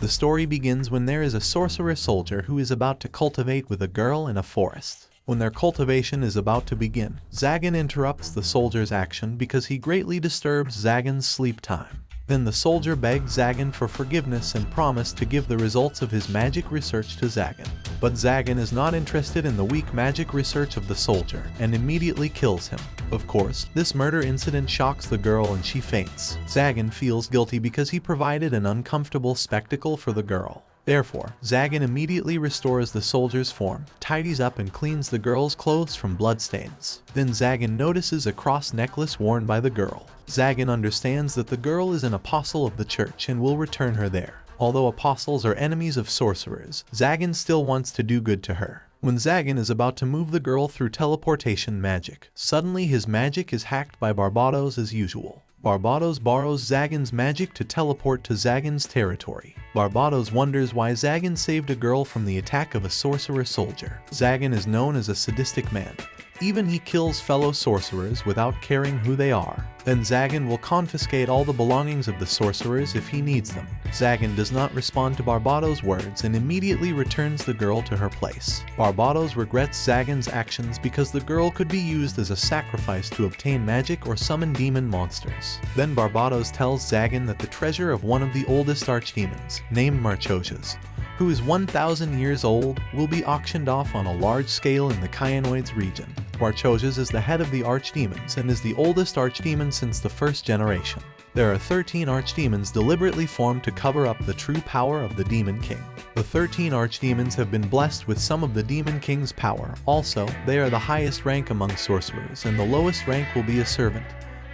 The story begins when there is a sorcerer soldier who is about to cultivate with a girl in a forest. When their cultivation is about to begin, Zagan interrupts the soldier's action because he greatly disturbs Zagan's sleep time. Then the soldier begs Zagan for forgiveness and promised to give the results of his magic research to Zagan. But Zagan is not interested in the weak magic research of the soldier and immediately kills him. Of course, this murder incident shocks the girl and she faints. Zagan feels guilty because he provided an uncomfortable spectacle for the girl. Therefore, Zagan immediately restores the soldier's form, tidies up and cleans the girl's clothes from bloodstains. Then Zagan notices a cross necklace worn by the girl. Zagan understands that the girl is an apostle of the church and will return her there. Although apostles are enemies of sorcerers, Zagan still wants to do good to her. When Zagan is about to move the girl through teleportation magic, suddenly his magic is hacked by Barbatos as usual. Barbatos borrows Zagan's magic to teleport to Zagan's territory. Barbatos wonders why Zagan saved a girl from the attack of a sorcerer soldier. Zagan is known as a sadistic man. Even he kills fellow sorcerers without caring who they are. Then Zagan will confiscate all the belongings of the sorcerers if he needs them. Zagan does not respond to Barbatos' words and immediately returns the girl to her place. Barbatos regrets Zagan's actions because the girl could be used as a sacrifice to obtain magic or summon demon monsters. Then Barbatos tells Zagan that the treasure of one of the oldest archdemons, named Marchosias, who is 1,000 years old, will be auctioned off on a large scale in the Kyanoids region. Marchosias is the head of the archdemons and is the oldest archdemon since the first generation. There are 13 archdemons deliberately formed to cover up the true power of the Demon King. The 13 archdemons have been blessed with some of the Demon King's power. Also, they are the highest rank among sorcerers, and the lowest rank will be a servant,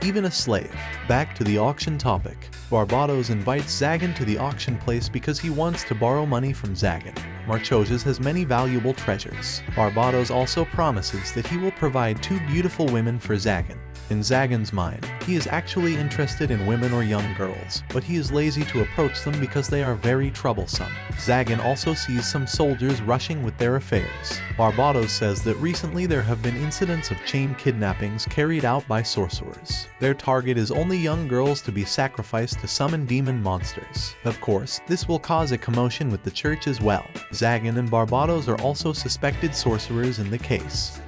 even a slave. Back to the auction topic. Barbatos invites Zagan to the auction place because he wants to borrow money from Zagan. Marchosias has many valuable treasures. Barbatos also promises that he will provide 2 beautiful women for Zagan. In Zagan's mind, he is actually interested in women or young girls, but he is lazy to approach them because they are very troublesome. Zagan also sees some soldiers rushing with their affairs. Barbatos says that recently there have been incidents of chain kidnappings carried out by sorcerers. Their target is only young girls to be sacrificed to summon demon monsters. Of course, this will cause a commotion with the church as well. Zagan and Barbatos are also suspected sorcerers in the case.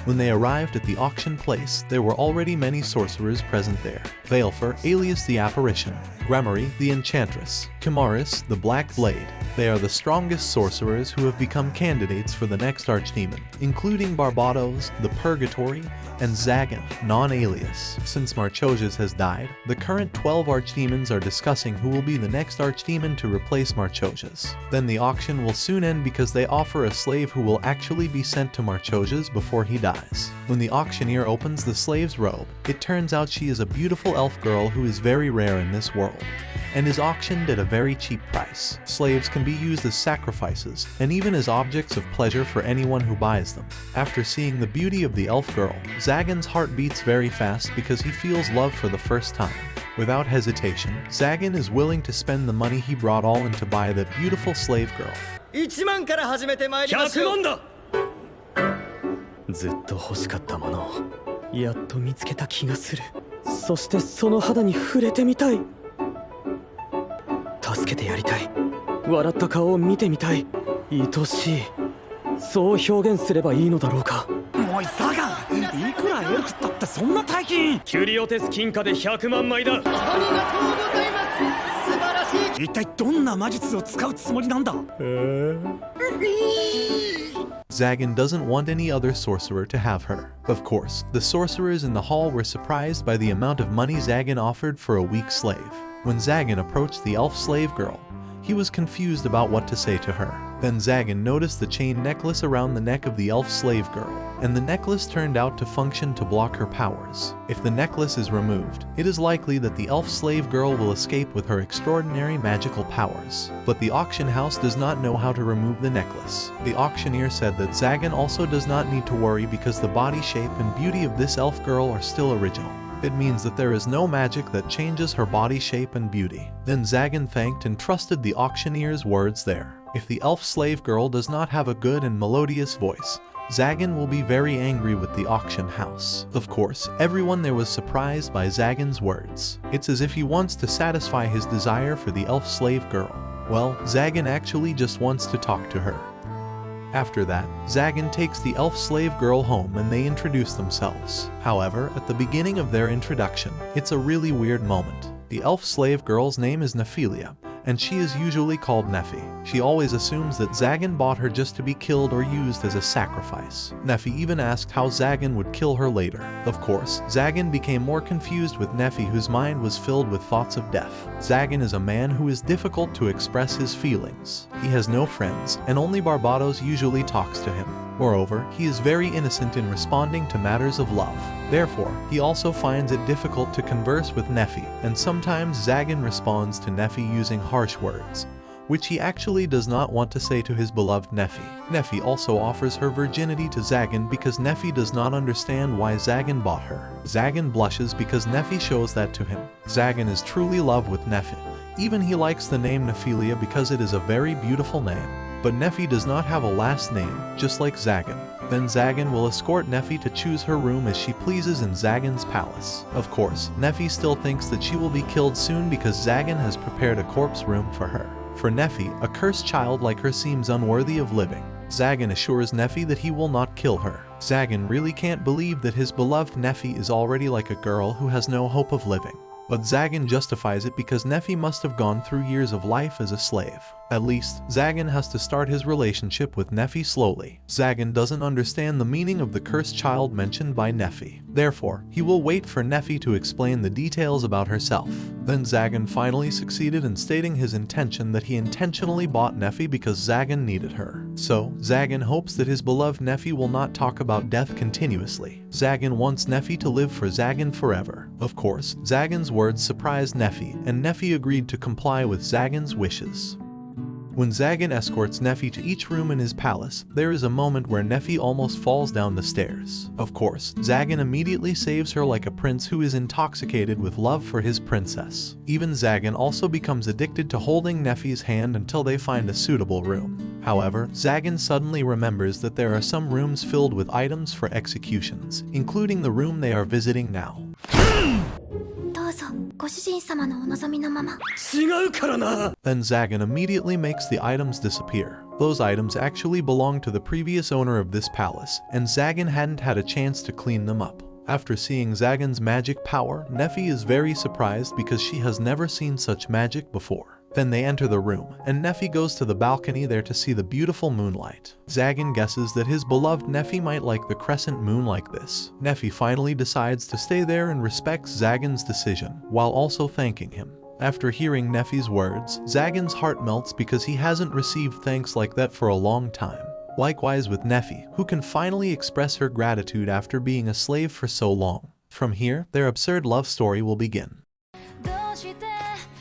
When they arrived at the auction place, there were already many sorcerers present there. Valefor, alias the Apparition, Gremory, the Enchantress, Kimaris, the Black Blade. They are the strongest sorcerers who have become candidates for the next archdemon, including Barbatos, the Purgatory, and Zagan, non-alias. Since Marchosias has died, the current 12 archdemons are discussing who will be the next archdemon to replace Marchosias. Then the auction will soon end because they offer a slave who will actually be sent to Marchosias before he dies. When the auctioneer opens the slave's robe, it turns out she is a beautiful elf girl who is very rare in this world, and is auctioned at a very cheap price. Slaves can be used as sacrifices, and even as objects of pleasure for anyone who buys them. After seeing the beauty of the elf girl, Zagan's heart beats very fast because he feels love for the first time. Without hesitation, Zagan is willing to spend the money he brought all in to buy that beautiful slave girl. 1万から始めてまいりますよ。100万だ。ずっと欲しかったものをやっと見つけた気がする。そしてその肌に触れてみたい。助けてやりたい。笑った顔を見てみたい。愛しい。そう表現すればいいのだろうか。もうザガン、いくらエルフだってそんな大金。キュリオテス金貨で100万枚だ。ありがとうございます。素晴らしい。一体どんな魔術を使うつもりなんだ。Zagan doesn't want any other sorcerer to have her. Of course, the sorcerers in the hall were surprised by the amount of money Zagan offered for a weak slave. When Zagan approached the elf slave girl, he was confused about what to say to her. Then Zagan noticed the chain necklace around the neck of the elf slave girl, and the necklace turned out to function to block her powers. If the necklace is removed, it is likely that the elf slave girl will escape with her extraordinary magical powers. But the auction house does not know how to remove the necklace. The auctioneer said that Zagan also does not need to worry because the body shape and beauty of this elf girl are still original. It means that there is no magic that changes her body shape and beauty. Then Zagan thanked and trusted the auctioneer's words there. If the elf slave girl does not have a good and melodious voice, Zagan will be very angry with the auction house. Of course, everyone there was surprised by Zagan's words. It's as if he wants to satisfy his desire for the elf slave girl. Well, Zagan actually just wants to talk to her. After that, Zagan takes the elf slave girl home and they introduce themselves. However, at the beginning of their introduction, it's a really weird moment. The elf slave girl's name is Nephilia, and she is usually called Nephi. She always assumes that Zagan bought her just to be killed or used as a sacrifice. Nephi even asked how Zagan would kill her later. Of course, Zagan became more confused with Nephi, whose mind was filled with thoughts of death. Zagan is a man who is difficult to express his feelings. He has no friends, and only Barbatos usually talks to him. Moreover, he is very innocent in responding to matters of love. Therefore, he also finds it difficult to converse with Nephi, and sometimes Zagan responds to Nephi using harsh words, which he actually does not want to say to his beloved Nephi. Nephi also offers her virginity to Zagan because Nephi does not understand why Zagan bought her. Zagan blushes because Nephi shows that to him. Zagan is truly in love with Nephi. Even he likes the name Nephilia because it is a very beautiful name. But Nephi does not have a last name, just like Zagan. Then Zagan will escort Nephi to choose her room as she pleases in Zagan's palace. Of course, Nephi still thinks that she will be killed soon because Zagan has prepared a corpse room for her. For Nephi, a cursed child like her seems unworthy of living. Zagan assures Nephi that he will not kill her. Zagan really can't believe that his beloved Nephi is already like a girl who has no hope of living. But Zagan justifies it because Nephi must have gone through years of life as a slave. At least, Zagan has to start his relationship with Nephi slowly. Zagan doesn't understand the meaning of the cursed child mentioned by Nephi. Therefore, he will wait for Nephi to explain the details about herself. Then Zagan finally succeeded in stating his intention that he intentionally bought Nephi because Zagan needed her. So, Zagan hopes that his beloved Nephi will not talk about death continuously. Zagan wants Nephi to live for Zagan forever. Of course, Zagan's words surprised Nephi, and Nephi agreed to comply with Zagan's wishes. When Zagan escorts Nephi to each room in his palace, there is a moment where Nephi almost falls down the stairs. Of course, Zagan immediately saves her like a prince who is intoxicated with love for his princess. Even Zagan also becomes addicted to holding Nephi's hand until they find a suitable room. However, Zagan suddenly remembers that there are some rooms filled with items for executions, including the room they are visiting now. どうぞご主人様のお望みのまま。違うからな。 Then Zagan immediately makes the items disappear. Those items actually belong to the previous owner of this palace, and Zagan hadn't had a chance to clean them up. After seeing Zagan's magic power, Nephi is very surprised because she has never seen such magic before. Then they enter the room, and Nephi goes to the balcony there to see the beautiful moonlight. Zagan guesses that his beloved Nephi might like the crescent moon like this. Nephi finally decides to stay there and respects Zagan's decision, while also thanking him. After hearing Nephi's words, Zagan's heart melts because he hasn't received thanks like that for a long time. Likewise with Nephi, who can finally express her gratitude after being a slave for so long. From here, their absurd love story will begin.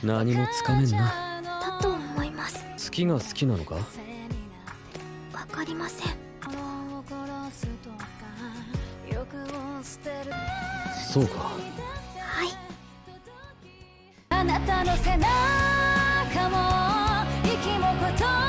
何もつかめんな。だと思います。月が好きなのか？わかりません。そうか。はい。あなたの背中も息もこと